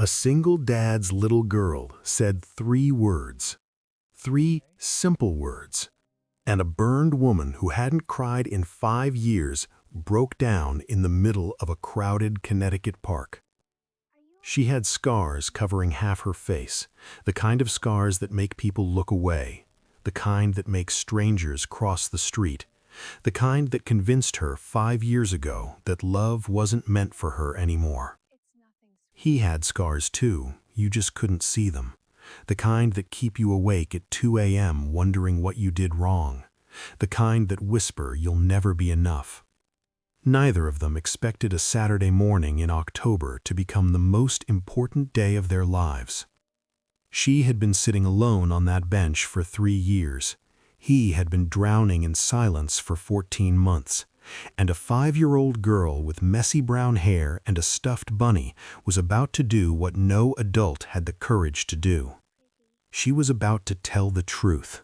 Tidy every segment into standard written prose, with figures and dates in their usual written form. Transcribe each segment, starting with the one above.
A single dad's little girl said 3 words, 3 simple words, and a burned woman who hadn't cried in 5 years broke down in the middle of a crowded Connecticut park. She had scars covering half her face, the kind of scars that make people look away, the kind that make strangers cross the street, the kind that convinced her 5 years ago that love wasn't meant for her anymore. He had scars too, you just couldn't see them. The kind that keep you awake at 2 a.m. wondering what you did wrong. The kind that whisper you'll never be enough. Neither of them expected a Saturday morning in October to become the most important day of their lives. She had been sitting alone on that bench for 3 years. He had been drowning in silence for 14 months. And a 5-year-old girl with messy brown hair and a stuffed bunny was about to do what no adult had the courage to do. She was about to tell the truth.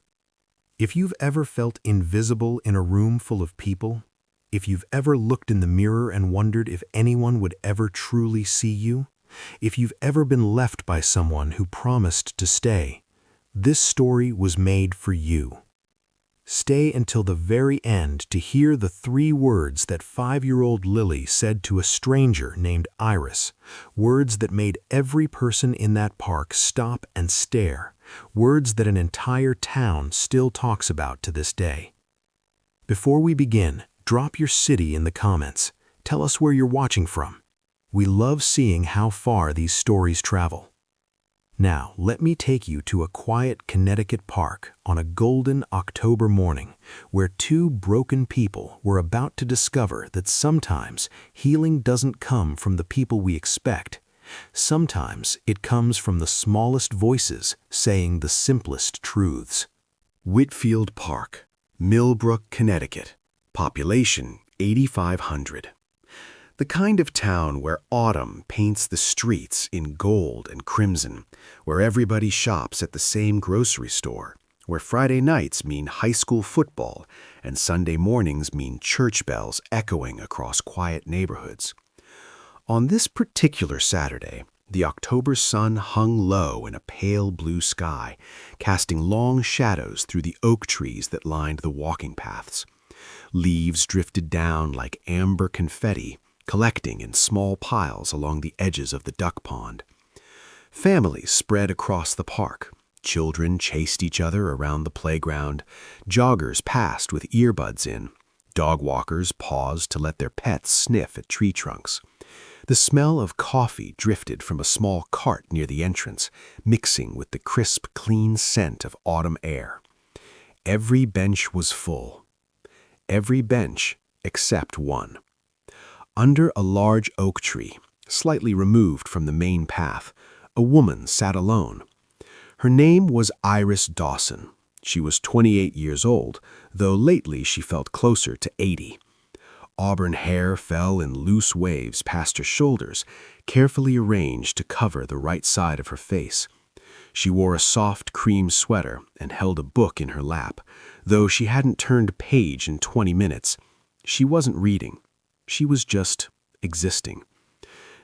If you've ever felt invisible in a room full of people, if you've ever looked in the mirror and wondered if anyone would ever truly see you, if you've ever been left by someone who promised to stay, this story was made for you. Stay until the very end to hear the 3 words that 5-year-old Lily said to a stranger named Iris, words that made every person in that park stop and stare, words that an entire town still talks about to this day. Before we begin, drop your city in the comments. Tell us where you're watching from. We love seeing how far these stories travel. Now, let me take you to a quiet Connecticut park on a golden October morning where 2 broken people were about to discover that sometimes healing doesn't come from the people we expect. Sometimes it comes from the smallest voices saying the simplest truths. Whitfield Park, Millbrook, Connecticut. Population 8,500. The kind of town where autumn paints the streets in gold and crimson, where everybody shops at the same grocery store, where Friday nights mean high school football and Sunday mornings mean church bells echoing across quiet neighborhoods. On this particular Saturday, the October sun hung low in a pale blue sky, casting long shadows through the oak trees that lined the walking paths. Leaves drifted down like amber confetti, collecting in small piles along the edges of the duck pond. Families spread across the park. Children chased each other around the playground. Joggers passed with earbuds in. Dog walkers paused to let their pets sniff at tree trunks. The smell of coffee drifted from a small cart near the entrance, mixing with the crisp, clean scent of autumn air. Every bench was full. Every bench except one. Under a large oak tree, slightly removed from the main path, a woman sat alone. Her name was Iris Dawson. She was 28 years old, though lately she felt closer to 80. Auburn hair fell in loose waves past her shoulders, carefully arranged to cover the right side of her face. She wore a soft cream sweater and held a book in her lap. Though she hadn't turned a page in 20 minutes, she wasn't reading. She was just existing.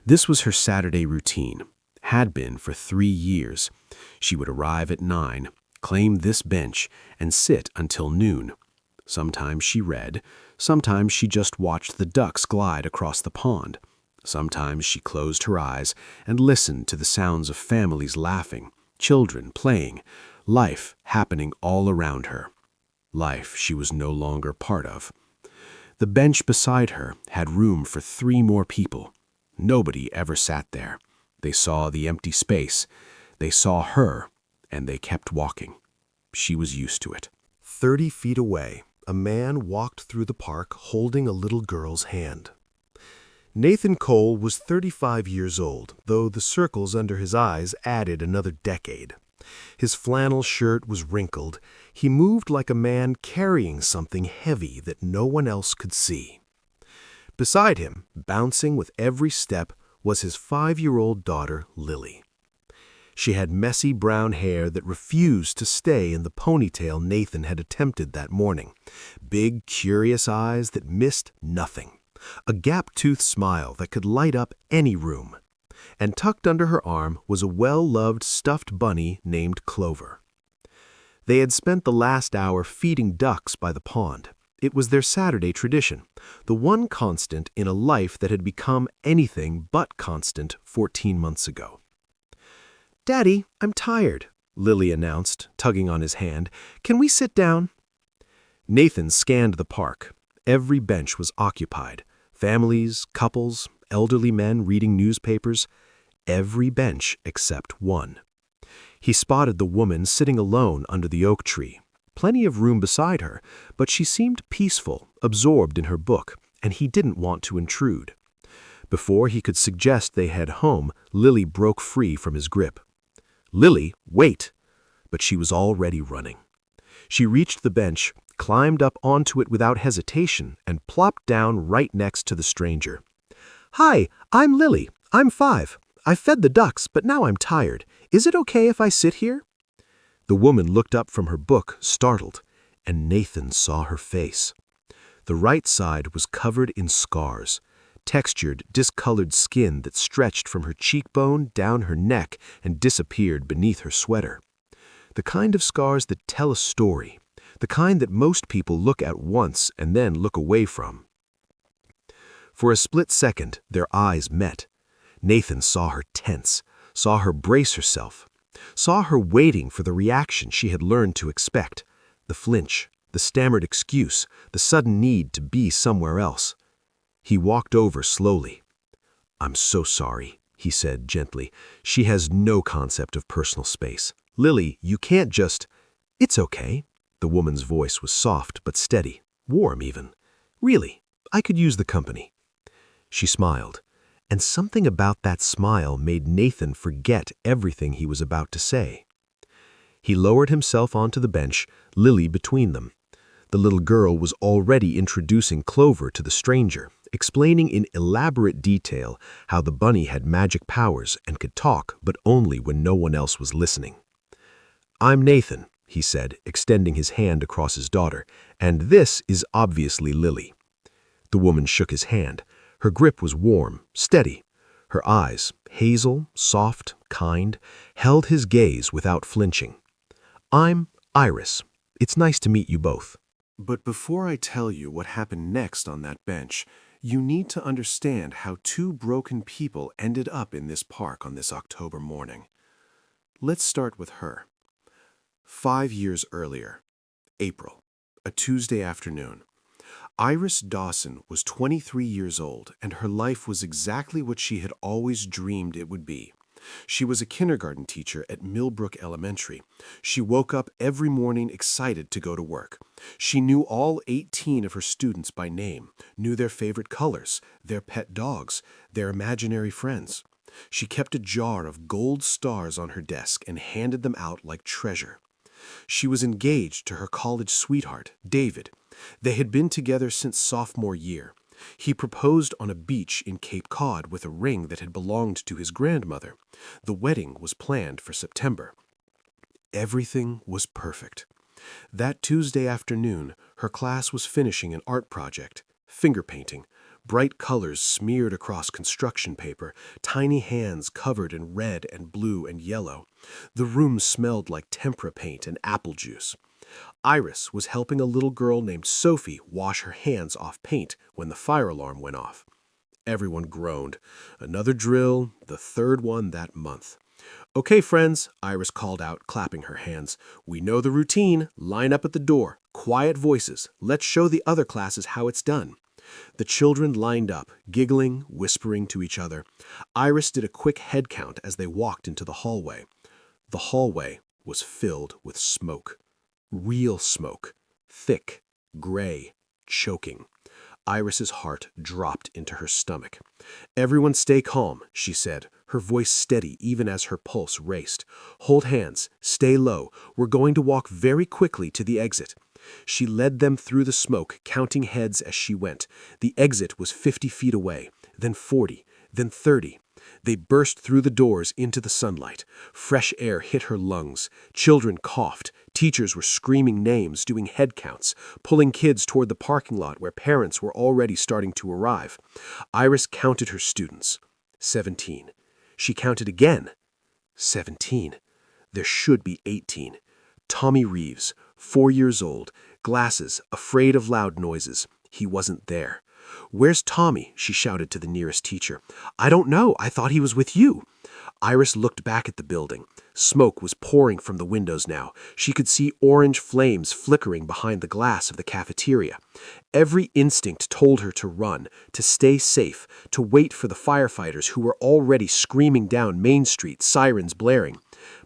This was her Saturday routine, had been for 3 years. She would arrive at 9, claim this bench, and sit until noon. Sometimes she read, sometimes she just watched the ducks glide across the pond. Sometimes she closed her eyes and listened to the sounds of families laughing, children playing, life happening all around her. Life she was no longer part of. The bench beside her had room for 3 more people. Nobody ever sat there. They saw the empty space. They saw her, and they kept walking. She was used to it. 30 feet away, a man walked through the park holding a little girl's hand. Nathan Cole was 35 years old, though the circles under his eyes added another decade. His flannel shirt was wrinkled. He moved like a man carrying something heavy that no one else could see. Beside him, bouncing with every step, was his 5-year-old daughter, Lily. She had messy brown hair that refused to stay in the ponytail Nathan had attempted that morning, big, curious eyes that missed nothing, a gap-toothed smile that could light up any room. and tucked under her arm was a well-loved stuffed bunny named Clover. They had spent the last hour feeding ducks by the pond. It was their Saturday tradition, the one constant in a life that had become anything but constant 14 months ago. "Daddy, I'm tired," Lily announced, tugging on his hand. "Can we sit down?" Nathan scanned the park. Every bench was occupied. Families, couples, elderly men reading newspapers. Every bench except one. He spotted the woman sitting alone under the oak tree. Plenty of room beside her, but she seemed peaceful, absorbed in her book, and he didn't want to intrude. Before he could suggest they head home, Lily broke free from his grip. "Lily, wait!" But she was already running. She reached the bench, climbed up onto it without hesitation, and plopped down right next to the stranger. "Hi, I'm Lily. I'm 5. I fed the ducks, but now I'm tired. Is it okay if I sit here?" The woman looked up from her book, startled, and Nathan saw her face. The right side was covered in scars, textured, discolored skin that stretched from her cheekbone down her neck and disappeared beneath her sweater. The kind of scars that tell a story, the kind that most people look at once and then look away from. For a split second, their eyes met. Nathan saw her tense, saw her brace herself, saw her waiting for the reaction she had learned to expect, the flinch, the stammered excuse, the sudden need to be somewhere else. He walked over slowly. "I'm so sorry," he said gently. "She has no concept of personal space. Lily, you can't just—" "It's okay." The woman's voice was soft but steady, warm even. "Really, I could use the company." She smiled, and something about that smile made Nathan forget everything he was about to say. He lowered himself onto the bench, Lily between them. The little girl was already introducing Clover to the stranger, explaining in elaborate detail how the bunny had magic powers and could talk, but only when no one else was listening. "I'm Nathan," he said, extending his hand across his daughter, "and this is obviously Lily." The woman shook his hand. Her grip was warm, steady. Her eyes, hazel, soft, kind, held his gaze without flinching. "I'm Iris. It's nice to meet you both." But before I tell you what happened next on that bench, you need to understand how two broken people ended up in this park on this October morning. Let's start with her. 5 years earlier, April, a Tuesday afternoon. Iris Dawson was 23 years old, and her life was exactly what she had always dreamed it would be. She was a kindergarten teacher at Millbrook Elementary. She woke up every morning excited to go to work. She knew all 18 of her students by name, knew their favorite colors, their pet dogs, their imaginary friends. She kept a jar of gold stars on her desk and handed them out like treasure. She was engaged to her college sweetheart, David. They had been together since sophomore year. He proposed on a beach in Cape Cod with a ring that had belonged to his grandmother. The wedding was planned for September. Everything was perfect. That Tuesday afternoon, her class was finishing an art project, finger painting, bright colors smeared across construction paper, tiny hands covered in red and blue and yellow. The room smelled like tempera paint and apple juice. Iris was helping a little girl named Sophie wash her hands off paint when the fire alarm went off. Everyone groaned. Another drill, the third one that month. "Okay, friends," Iris called out, clapping her hands. "We know the routine. Line up at the door. Quiet voices. Let's show the other classes how it's done." The children lined up, giggling, whispering to each other. Iris did a quick head count as they walked into the hallway. The hallway was filled with smoke. Real smoke. Thick, gray, choking. Iris's heart dropped into her stomach. "Everyone stay calm," she said, her voice steady even as her pulse raced. "Hold hands. Stay low. We're going to walk very quickly to the exit." She led them through the smoke, counting heads as she went. The exit was 50 feet away, then 40, then 30. They burst through the doors into the sunlight. Fresh air hit her lungs. Children coughed. Teachers were screaming names, doing head counts, pulling kids toward the parking lot where parents were already starting to arrive. Iris counted her students. 17. She counted again. 17. There should be 18. Tommy Reeves, 4 years old, glasses, afraid of loud noises. He wasn't there. "Where's Tommy?" she shouted to the nearest teacher. "I don't know. I thought he was with you." Iris looked back at the building. Smoke was pouring from the windows now. She could see orange flames flickering behind the glass of the cafeteria. Every instinct told her to run, to stay safe, to wait for the firefighters who were already screaming down Main Street, sirens blaring.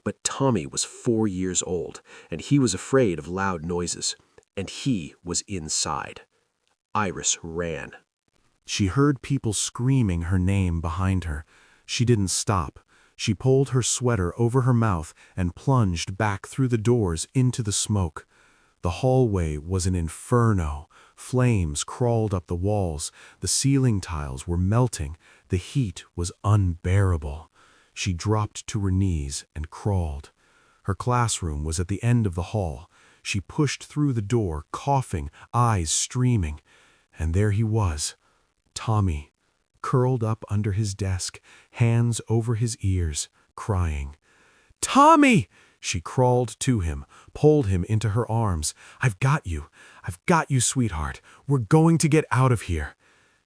But Tommy was 4 years old, and he was afraid of loud noises. And he was inside. Iris ran. She heard people screaming her name behind her. She didn't stop. She pulled her sweater over her mouth and plunged back through the doors into the smoke. The hallway was an inferno. Flames crawled up the walls. The ceiling tiles were melting. The heat was unbearable. She dropped to her knees and crawled. Her classroom was at the end of the hall. She pushed through the door, coughing, eyes streaming. And there he was, Tommy, curled up under his desk, hands over his ears, crying. "Tommy!" She crawled to him, pulled him into her arms. "I've got you. I've got you, sweetheart. We're going to get out of here."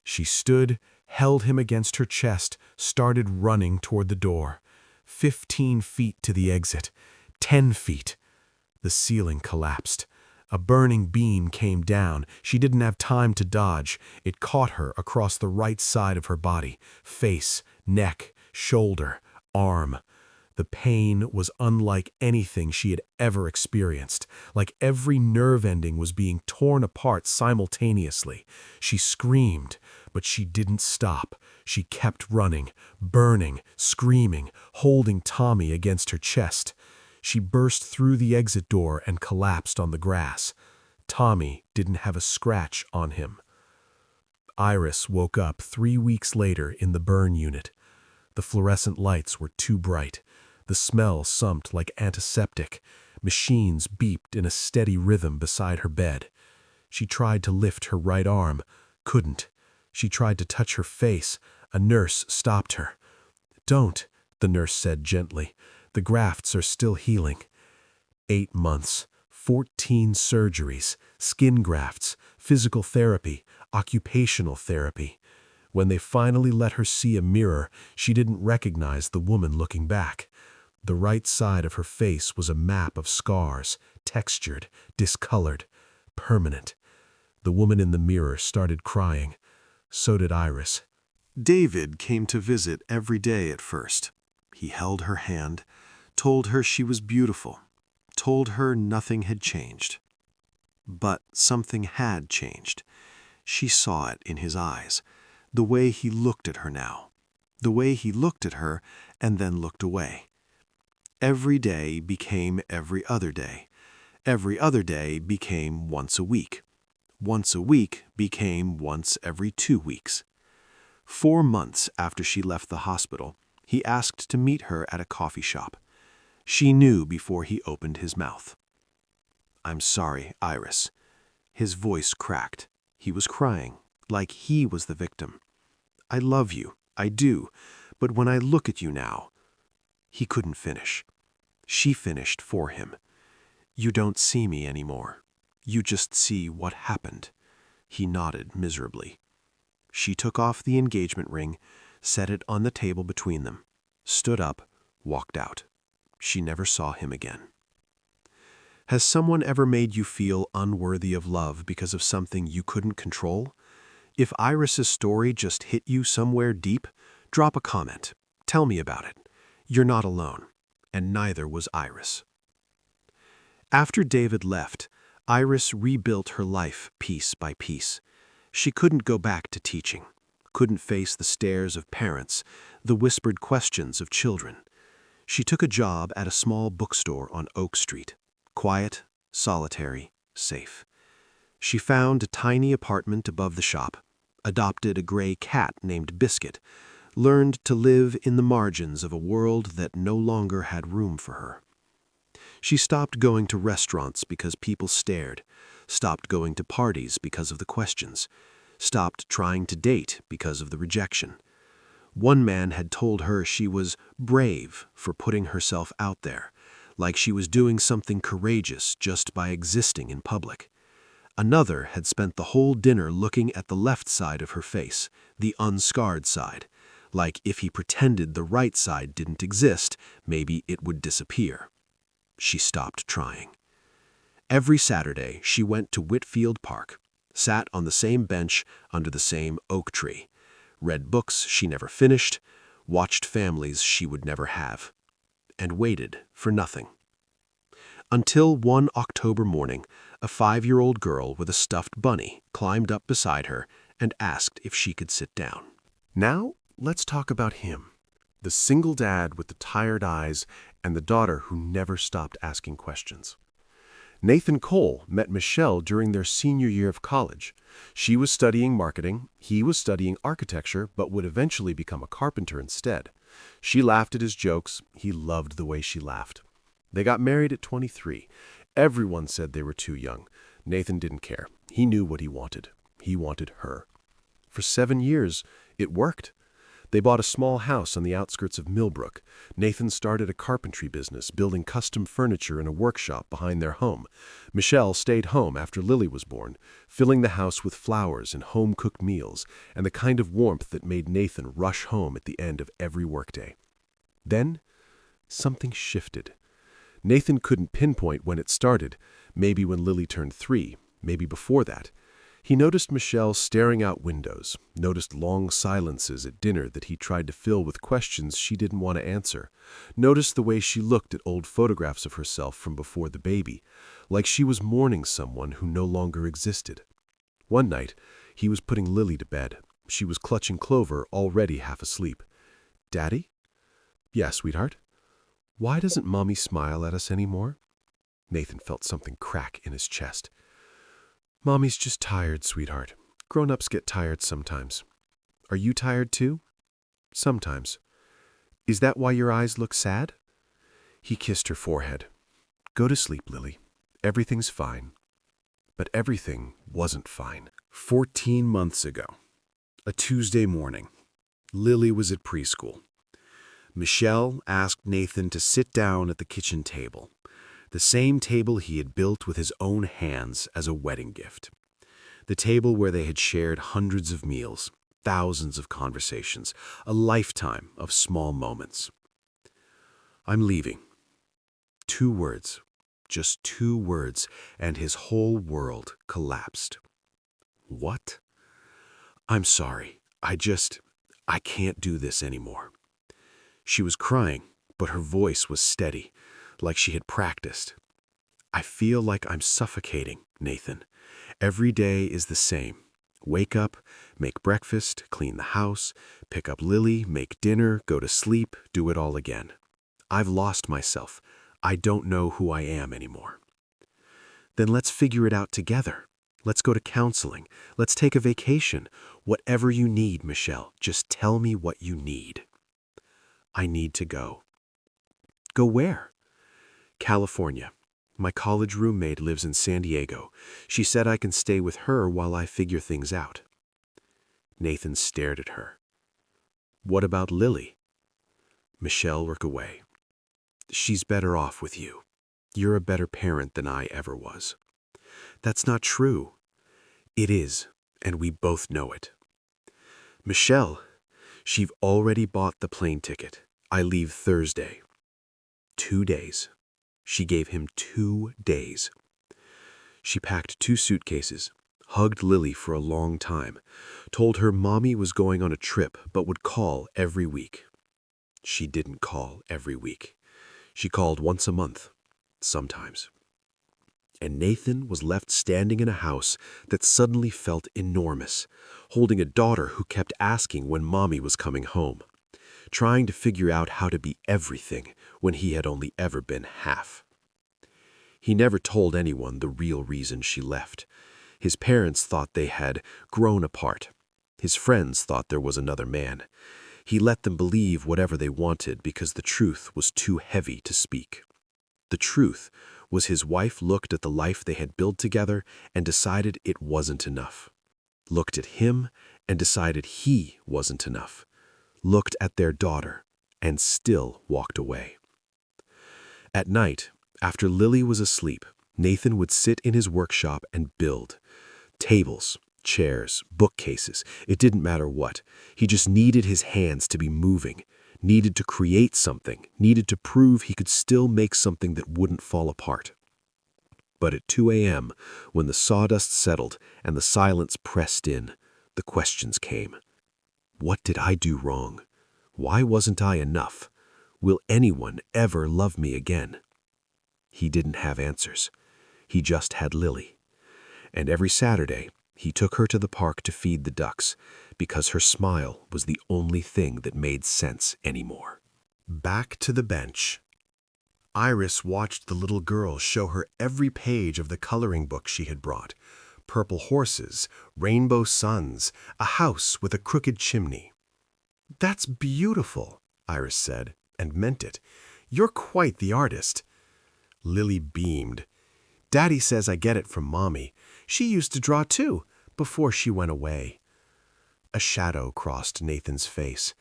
She stood, held him against her chest, started running toward the door. 15 feet to the exit. 10 feet. The ceiling collapsed. A burning beam came down. She didn't have time to dodge. It caught her across the right side of her body. Face, neck, shoulder, arm. The pain was unlike anything she had ever experienced. Like every nerve ending was being torn apart simultaneously. She screamed, but she didn't stop. She kept running, burning, screaming, holding Tommy against her chest. She burst through the exit door and collapsed on the grass. Tommy didn't have a scratch on him. Iris woke up 3 weeks later in the burn unit. The fluorescent lights were too bright. The smell sumped like antiseptic. Machines beeped in a steady rhythm beside her bed. She tried to lift her right arm, couldn't. She tried to touch her face. A nurse stopped her. "Don't," the nurse said gently. "The grafts are still healing." 8 months, 14 surgeries, skin grafts, physical therapy, occupational therapy. When they finally let her see a mirror, she didn't recognize the woman looking back. The right side of her face was a map of scars, textured, discolored, permanent. The woman in the mirror started crying. So did Iris. David came to visit every day at first. He held her hand, told her she was beautiful, told her nothing had changed. But something had changed. She saw it in his eyes, the way he looked at her now, the way he looked at her and then looked away. Every day became every other day. Every other day became once a week. Once a week became once every 2 weeks. 4 months after she left the hospital, he asked to meet her at a coffee shop. She knew before he opened his mouth. "I'm sorry, Iris." His voice cracked. He was crying, like he was the victim. "I love you, I do, but when I look at you now..." He couldn't finish. She finished for him. "You don't see me anymore. You just see what happened." He nodded miserably. She took off the engagement ring, set it on the table between them, stood up, walked out. She never saw him again. Has someone ever made you feel unworthy of love because of something you couldn't control? If Iris's story just hit you somewhere deep, drop a comment. Tell me about it. You're not alone, and neither was Iris. After David left, Iris rebuilt her life piece by piece. She couldn't go back to teaching, couldn't face the stares of parents, the whispered questions of children. She took a job at a small bookstore on Oak Street. Quiet, solitary, safe. She found a tiny apartment above the shop, adopted a gray cat named Biscuit, learned to live in the margins of a world that no longer had room for her. She stopped going to restaurants because people stared, stopped going to parties because of the questions, stopped trying to date because of the rejection. One man had told her she was brave for putting herself out there, like she was doing something courageous just by existing in public. Another had spent the whole dinner looking at the left side of her face, the unscarred side, like if he pretended the right side didn't exist, maybe it would disappear. She stopped trying. Every Saturday, she went to Whitfield Park, sat on the same bench under the same oak tree, read books she never finished, watched families she would never have, and waited for nothing. Until one October morning, a 5-year-old girl with a stuffed bunny climbed up beside her and asked if she could sit down. Now, let's talk about him, the single dad with the tired eyes and the daughter who never stopped asking questions. Nathan Cole met Michelle during their senior year of college. She was studying marketing, he was studying architecture, but would eventually become a carpenter instead. She laughed at his jokes, he loved the way she laughed. They got married at 23. Everyone said they were too young. Nathan didn't care. He knew what he wanted. He wanted her. For 7 years, it worked. They bought a small house on the outskirts of Millbrook. Nathan started a carpentry business, building custom furniture in a workshop behind their home. Michelle stayed home after Lily was born, filling the house with flowers and home-cooked meals, and the kind of warmth that made Nathan rush home at the end of every workday. Then, something shifted. Nathan couldn't pinpoint when it started, maybe when Lily turned 3, maybe before that. He noticed Michelle staring out windows, noticed long silences at dinner that he tried to fill with questions she didn't want to answer, noticed the way she looked at old photographs of herself from before the baby, like she was mourning someone who no longer existed. One night, he was putting Lily to bed. She was clutching Clover, already half asleep. "Daddy?" "Yeah, sweetheart." "Why doesn't Mommy smile at us anymore?" Nathan felt something crack in his chest. "Mommy's just tired, sweetheart. Grown-ups get tired sometimes. Are you tired too?" "Sometimes." "Is that why your eyes look sad?" He kissed her forehead. "Go to sleep, Lily. Everything's fine." But everything wasn't fine. 14 months ago, a Tuesday morning, Lily was at preschool. Michelle asked Nathan to sit down at the kitchen table, the same table he had built with his own hands as a wedding gift. The table where they had shared hundreds of meals, thousands of conversations, a lifetime of small moments. "I'm leaving." 2 words, just 2 words, and his whole world collapsed. "What?" "I'm sorry. I can't do this anymore." She was crying, but her voice was steady, like she had practiced. "I feel like I'm suffocating, Nathan. Every day is the same. Wake up, make breakfast, clean the house, pick up Lily, make dinner, go to sleep, do it all again. I've lost myself. I don't know who I am anymore." "Then let's figure it out together. Let's go to counseling. Let's take a vacation. Whatever you need, Michelle, just tell me what you need." "I need to go." "Go where?" "California. My college roommate lives in San Diego. She said I can stay with her while I figure things out." Nathan stared at her. "What about Lily?" Michelle looked away. "She's better off with you. You're a better parent than I ever was." "That's not true." "It is, and we both know it." "Michelle, she've already bought the plane ticket. I leave Thursday." 2 days. She gave him 2 days. She packed 2 suitcases, hugged Lily for a long time, told her Mommy was going on a trip but would call every week. She didn't call every week. She called once a month, sometimes. And Nathan was left standing in a house that suddenly felt enormous, holding a daughter who kept asking when Mommy was coming home, trying to figure out how to be everything when he had only ever been half. He never told anyone the real reason she left. His parents thought they had grown apart. His friends thought there was another man. He let them believe whatever they wanted because the truth was too heavy to speak. The truth was his wife looked at the life they had built together and decided it wasn't enough. Looked at him and decided he wasn't enough. looked at their daughter, and still walked away. At night, after Lily was asleep, Nathan would sit in his workshop and build. Tables, chairs, bookcases, it didn't matter what. He just needed his hands to be moving, needed to create something, needed to prove he could still make something that wouldn't fall apart. But at 2 a.m., when the sawdust settled and the silence pressed in, the questions came. What did I do wrong? Why wasn't I enough? Will anyone ever love me again? He didn't have answers. He just had Lily. And every Saturday, he took her to the park to feed the ducks, because her smile was the only thing that made sense anymore. Back to the bench. Iris watched the little girl show her every page of the coloring book she had brought. Purple horses, rainbow suns, a house with a crooked chimney. "That's beautiful," Iris said, and meant it. "You're quite the artist." Lily beamed. "Daddy says I get it from Mommy. She used to draw too, before she went away." A shadow crossed Nathan's face.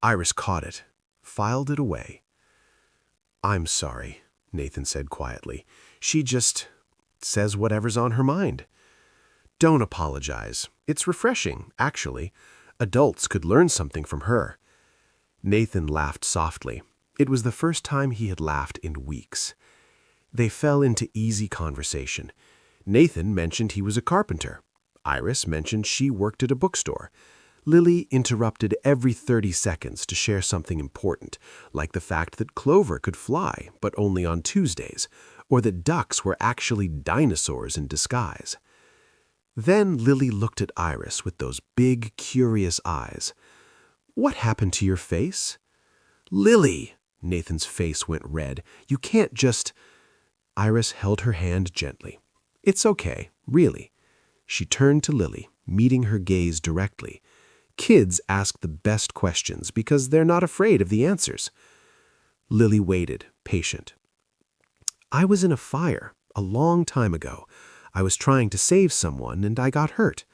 Iris caught it, filed it away. "I'm sorry," Nathan said quietly. "She just says whatever's on her mind." "Don't apologize. It's refreshing, actually. Adults could learn something from her." Nathan laughed softly. It was the first time he had laughed in weeks. They fell into easy conversation. Nathan mentioned he was a carpenter. Iris mentioned she worked at a bookstore. Lily interrupted every 30 seconds to share something important, like the fact that Clover could fly, but only on Tuesdays, or that ducks were actually dinosaurs in disguise. Then Lily looked at Iris with those big, curious eyes. "What happened to your face?" "Lily!" Nathan's face went red. "You can't just—" Iris held her hand gently. "It's okay, really." She turned to Lily, meeting her gaze directly. Kids ask the best questions because they're not afraid of the answers. Lily waited, patient. "I was in a fire a long time ago. I was trying to save someone and I got hurt."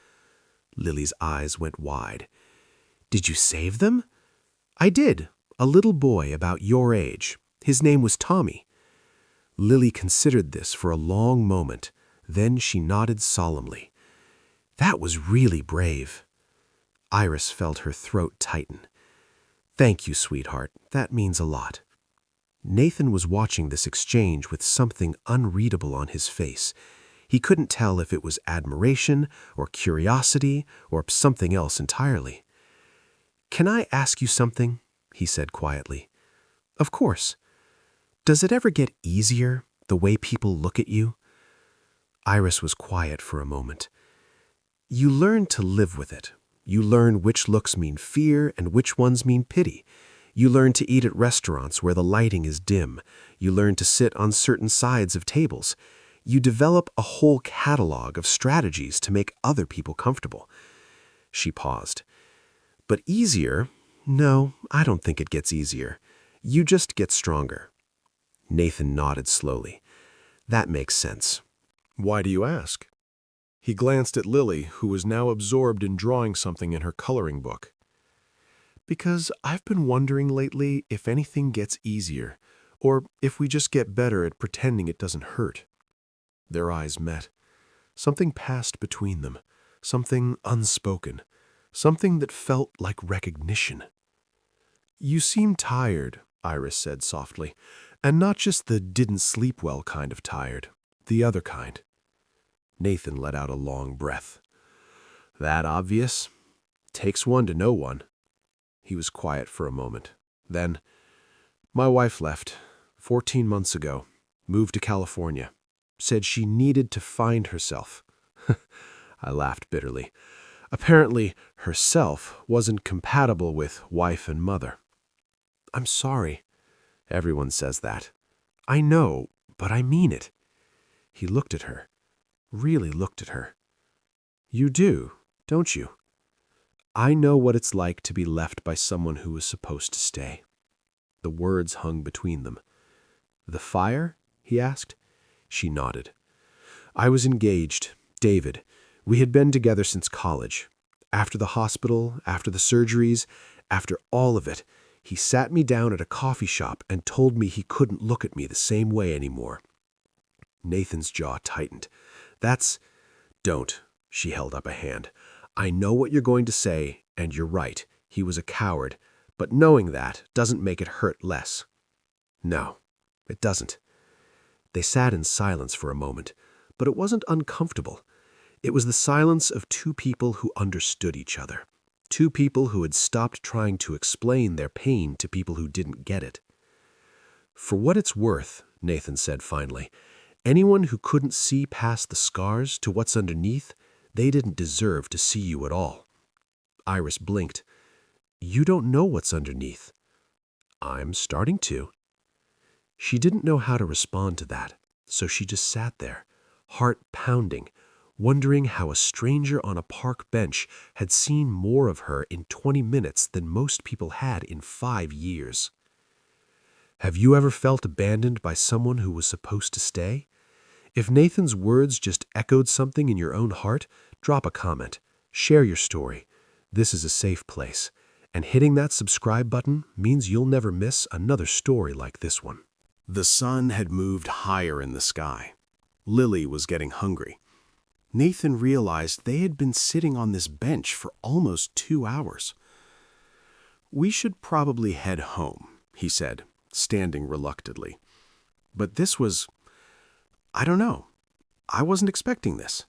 Lily's eyes went wide. "Did you save them?" "I did. A little boy about your age. His name was Tommy." Lily considered this for a long moment. Then she nodded solemnly. "That was really brave." Iris felt her throat tighten. "Thank you, sweetheart. That means a lot." Nathan was watching this exchange with something unreadable on his face. He couldn't tell if it was admiration or curiosity or something else entirely. "Can I ask you something?" he said quietly. "Of course. Does it ever get easier, the way people look at you?" Iris was quiet for a moment. "You learn to live with it. You learn which looks mean fear and which ones mean pity. You learn to eat at restaurants where the lighting is dim. You learn to sit on certain sides of tables. You develop a whole catalog of strategies to make other people comfortable." She paused. "But easier? No, I don't think it gets easier. You just get stronger." Nathan nodded slowly. "That makes sense." "Why do you ask?" He glanced at Lily, who was now absorbed in drawing something in her coloring book. "Because I've been wondering lately if anything gets easier, or if we just get better at pretending it doesn't hurt." Their eyes met. Something passed between them, something unspoken, something that felt like recognition. "You seem tired," Iris said softly, "and not just the didn't sleep well kind of tired, the other kind." Nathan let out a long breath. "That obvious? Takes one to know one." He was quiet for a moment. Then, "My wife left 14 months ago, moved to California, said she needed to find herself." I laughed bitterly. Apparently, herself wasn't compatible with wife and mother. "I'm sorry." "Everyone says that." "I know, but I mean it." He looked at her, really looked at her. "You do, don't you?" "I know what it's like to be left by someone who was supposed to stay." The words hung between them. "The fire?" he asked. She nodded. "I was engaged, David. We had been together since college. After the hospital, after the surgeries, After all of it, he sat me down at a coffee shop and told me he couldn't look at me the same way anymore. Nathan's jaw tightened. Don't. She held up a hand. I know what you're going to say, and you're right. He was a coward, but knowing that doesn't make it hurt less. No, it doesn't. They sat in silence for a moment, but it wasn't uncomfortable. It was the silence of two people who understood each other. Two people who had stopped trying to explain their pain to people who didn't get it. For what it's worth, Nathan said finally, anyone who couldn't see past the scars to what's underneath, they didn't deserve to see you at all. Iris blinked. You don't know what's underneath. I'm starting to. She didn't know how to respond to that, so she just sat there, heart pounding, wondering how a stranger on a park bench had seen more of her in 20 minutes than most people had in 5 years. Have you ever felt abandoned by someone who was supposed to stay? If Nathan's words just echoed something in your own heart, drop a comment, share your story. This is a safe place, and hitting that subscribe button means you'll never miss another story like this one. The sun had moved higher in the sky. Lily was getting hungry. Nathan realized they had been sitting on this bench for almost 2 hours. We should probably head home, he said, standing reluctantly. But this was, I don't know. I wasn't expecting this.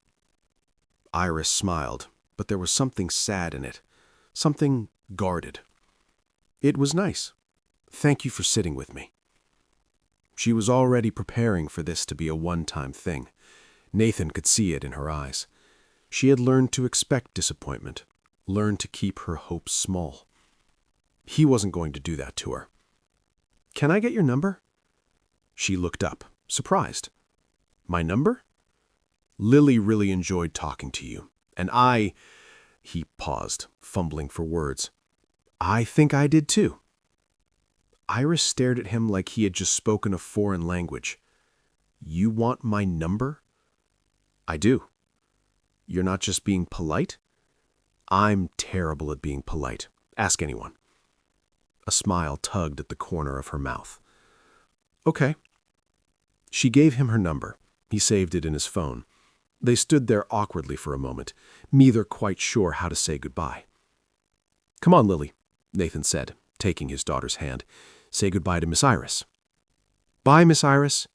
Iris smiled, but there was something sad in it, something guarded. It was nice. Thank you for sitting with me. She was already preparing for this to be a one-time thing. Nathan could see it in her eyes. She had learned to expect disappointment, learned to keep her hopes small. He wasn't going to do that to her. Can I get your number? She looked up, surprised. My number? Lily really enjoyed talking to you, and he paused, fumbling for words. I think I did too. Iris stared at him like he had just spoken a foreign language. You want my number? I do. You're not just being polite? I'm terrible at being polite. Ask anyone. A smile tugged at the corner of her mouth. Okay. She gave him her number. He saved it in his phone. They stood there awkwardly for a moment, neither quite sure how to say goodbye. Come on, Lily, Nathan said, taking his daughter's hand. Say goodbye to Miss Iris. Bye, Miss Iris.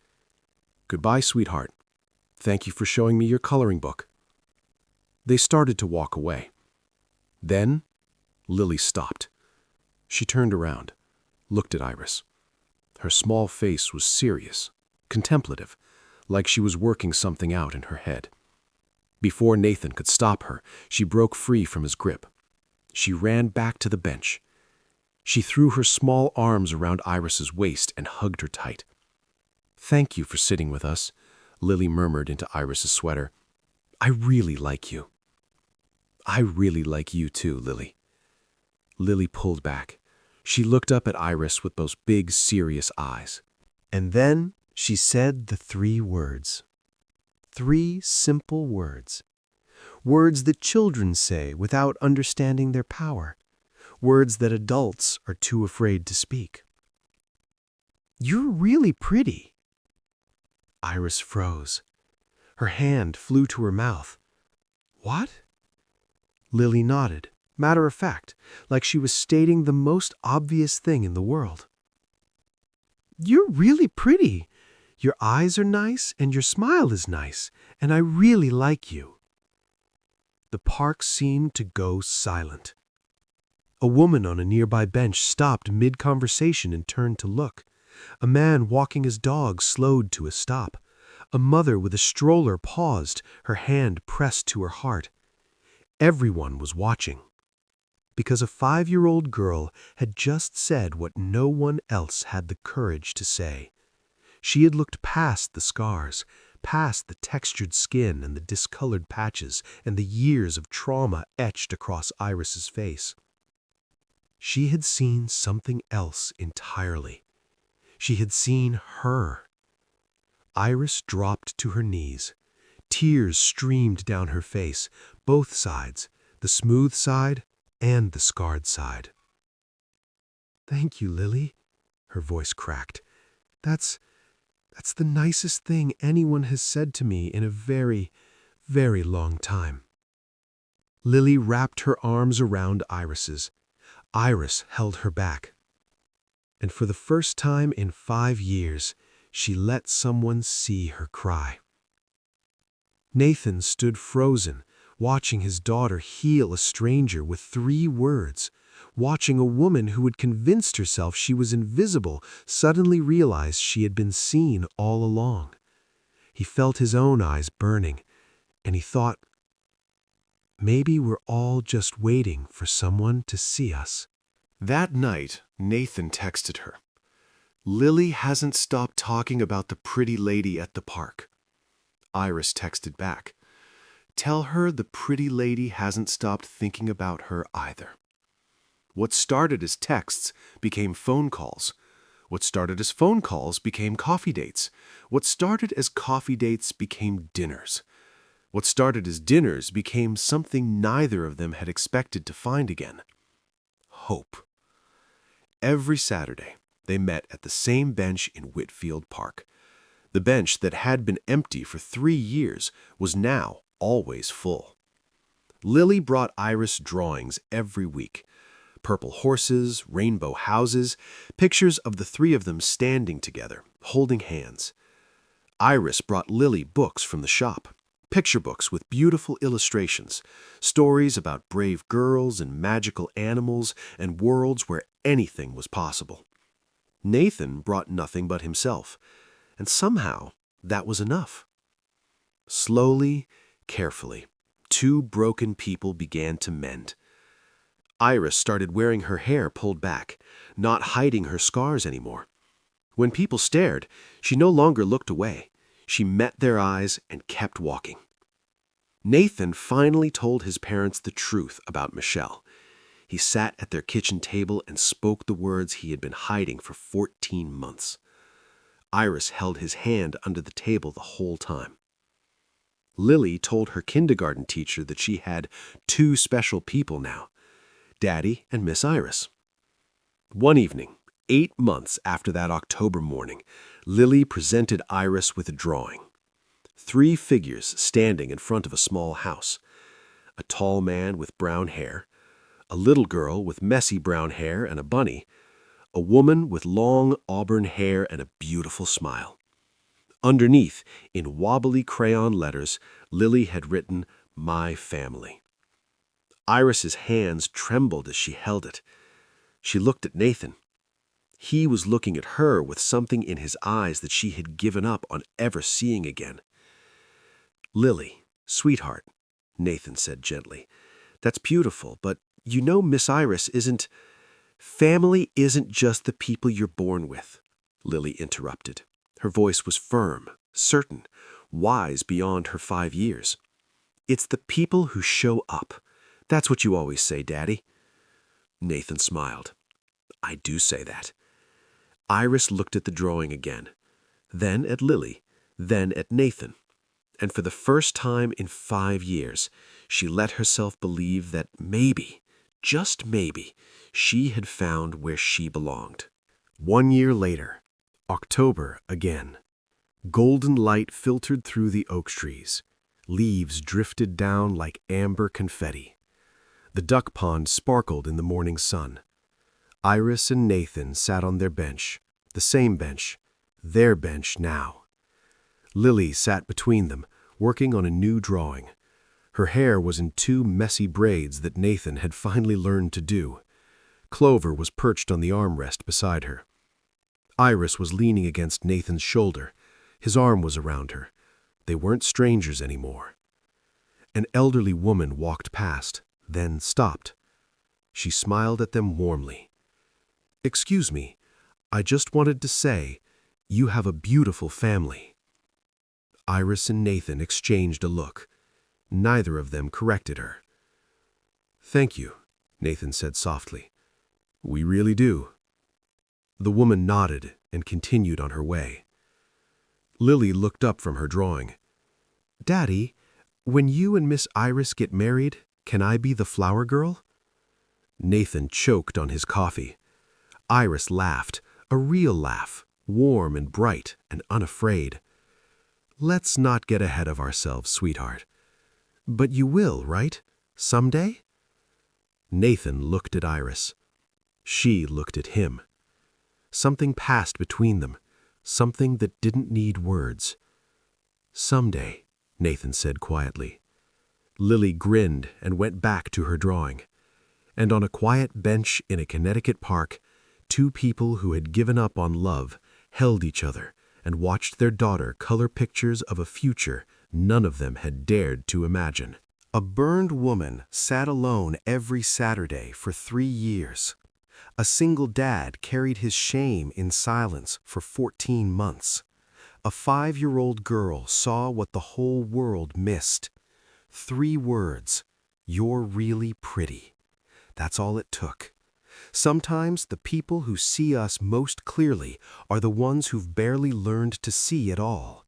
Goodbye, sweetheart. Thank you for showing me your coloring book. They started to walk away. Then, Lily stopped. She turned around, looked at Iris. Her small face was serious, contemplative, like she was working something out in her head. Before Nathan could stop her, she broke free from his grip. She ran back to the bench. She threw her small arms around Iris's waist and hugged her tight. Thank you for sitting with us, Lily murmured into Iris's sweater. I really like you. I really like you too, Lily. Lily pulled back. She looked up at Iris with those big, serious eyes. And then she said the 3 words. 3 simple words. Words that children say without understanding their power. Words that adults are too afraid to speak. You're really pretty. Iris froze. Her hand flew to her mouth. What? Lily nodded, matter of fact, like she was stating the most obvious thing in the world. You're really pretty. Your eyes are nice and your smile is nice, and I really like you. The park seemed to go silent. A woman on a nearby bench stopped mid-conversation and turned to look. A man walking his dog slowed to a stop. A mother with a stroller paused, her hand pressed to her heart. Everyone was watching, because a 5-year-old girl had just said what no one else had the courage to say. She had looked past the scars, past the textured skin and the discolored patches and the years of trauma etched across Iris's face. She had seen something else entirely. She had seen her. Iris dropped to her knees. Tears streamed down her face, both sides, the smooth side and the scarred side. "Thank you, Lily." Her voice cracked. That's the nicest thing anyone has said to me in a very, very long time." Lily wrapped her arms around Iris's. Iris held her back. And for the first time in 5 years, she let someone see her cry. Nathan stood frozen, watching his daughter heal a stranger with 3 words, watching a woman who had convinced herself she was invisible suddenly realize she had been seen all along. He felt his own eyes burning, and he thought, maybe we're all just waiting for someone to see us. That night, Nathan texted her. "Lily hasn't stopped talking about the pretty lady at the park." Iris texted back. "Tell her the pretty lady hasn't stopped thinking about her either." What started as texts became phone calls. What started as phone calls became coffee dates. What started as coffee dates became dinners. What started as dinners became something neither of them had expected to find again: hope. Every Saturday, they met at the same bench in Whitfield Park. The bench that had been empty for 3 years was now always full. Lily brought Iris drawings every week: purple horses, rainbow houses, pictures of the 3 of them standing together, holding hands. Iris brought Lily books from the shop, picture books with beautiful illustrations, stories about brave girls and magical animals and worlds where anything was possible. Nathan brought nothing but himself, and somehow that was enough. Slowly, carefully, 2 broken people began to mend. Iris started wearing her hair pulled back, not hiding her scars anymore. When people stared, she no longer looked away. She met their eyes and kept walking. Nathan finally told his parents the truth about Michelle. He sat at their kitchen table and spoke the words he had been hiding for 14 months. Iris held his hand under the table the whole time. Lily told her kindergarten teacher that she had 2 special people now: Daddy and Miss Iris. One evening, 8 months after that October morning, Lily presented Iris with a drawing. 3 figures standing in front of a small house: a tall man with brown hair, a little girl with messy brown hair and a bunny, a woman with long auburn hair and a beautiful smile. Underneath, in wobbly crayon letters, Lily had written, "My family." Iris's hands trembled as she held it. She looked at Nathan. He was looking at her with something in his eyes that she had given up on ever seeing again. "Lily, sweetheart," Nathan said gently, "that's beautiful, but you know Miss Iris isn't—" "Family isn't just the people you're born with," Lily interrupted. Her voice was firm, certain, wise beyond her 5 years. "It's the people who show up. That's what you always say, Daddy." Nathan smiled. "I do say that." Iris looked at the drawing again, then at Lily, then at Nathan. And for the first time in 5 years, she let herself believe that maybe, just maybe, she had found where she belonged. 1 year later, October again. Golden light filtered through the oak trees. Leaves drifted down like amber confetti. The duck pond sparkled in the morning sun. Iris and Nathan sat on their bench, the same bench, their bench now. Lily sat between them, working on a new drawing. Her hair was in 2 messy braids that Nathan had finally learned to do. Clover was perched on the armrest beside her. Iris was leaning against Nathan's shoulder. His arm was around her. They weren't strangers anymore. An elderly woman walked past, then stopped. She smiled at them warmly. "Excuse me, I just wanted to say, you have a beautiful family." Iris and Nathan exchanged a look. Neither of them corrected her. "Thank you," Nathan said softly. "We really do." The woman nodded and continued on her way. Lily looked up from her drawing. "Daddy, when you and Miss Iris get married, can I be the flower girl?" Nathan choked on his coffee. Iris laughed, a real laugh, warm and bright and unafraid. "Let's not get ahead of ourselves, sweetheart. But you will, right? Someday?" Nathan looked at Iris. She looked at him. Something passed between them, something that didn't need words. "Someday," Nathan said quietly. Lily grinned and went back to her drawing. And on a quiet bench in a Connecticut park, two people who had given up on love held each other and watched their daughter color pictures of a future none of them had dared to imagine. A burned woman sat alone every Saturday for 3 years. A single dad carried his shame in silence for 14 months. A 5-year-old girl saw what the whole world missed. 3 words, "You're really pretty." That's all it took. Sometimes the people who see us most clearly are the ones who've barely learned to see at all.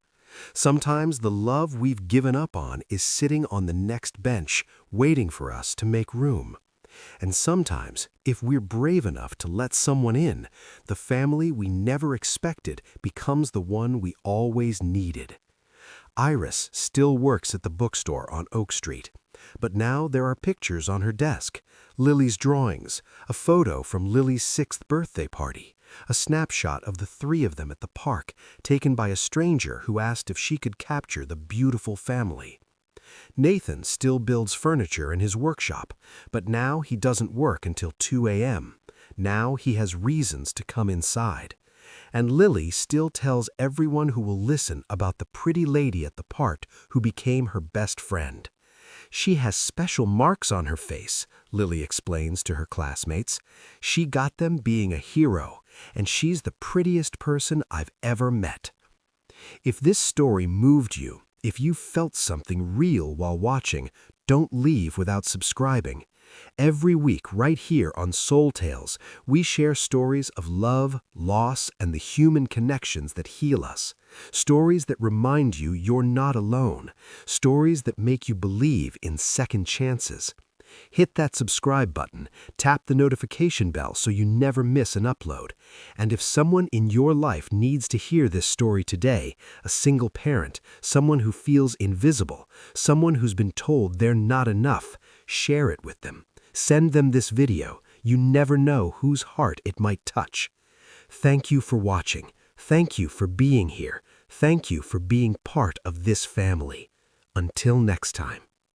Sometimes the love we've given up on is sitting on the next bench, waiting for us to make room. And sometimes, if we're brave enough to let someone in, the family we never expected becomes the one we always needed. Iris still works at the bookstore on Oak Street, but now there are pictures on her desk, Lily's drawings, a photo from Lily's 6th birthday party, a snapshot of the 3 of them at the park, taken by a stranger who asked if she could capture the beautiful family. Nathan still builds furniture in his workshop, but now he doesn't work until 2 a.m. Now he has reasons to come inside. And Lily still tells everyone who will listen about the pretty lady at the park who became her best friend. "She has special marks on her face," Lily explains to her classmates. "She got them being a hero, and she's the prettiest person I've ever met." If this story moved you, if you felt something real while watching, don't leave without subscribing. Every week, right here on Soul Tales, we share stories of love, loss, and the human connections that heal us. Stories that remind you you're not alone. Stories that make you believe in second chances. Hit that subscribe button, tap the notification bell so you never miss an upload. And if someone in your life needs to hear this story today, a single parent, someone who feels invisible, someone who's been told they're not enough, share it with them. Send them this video. You never know whose heart it might touch. Thank you for watching. Thank you for being here. Thank you for being part of this family. Until next time.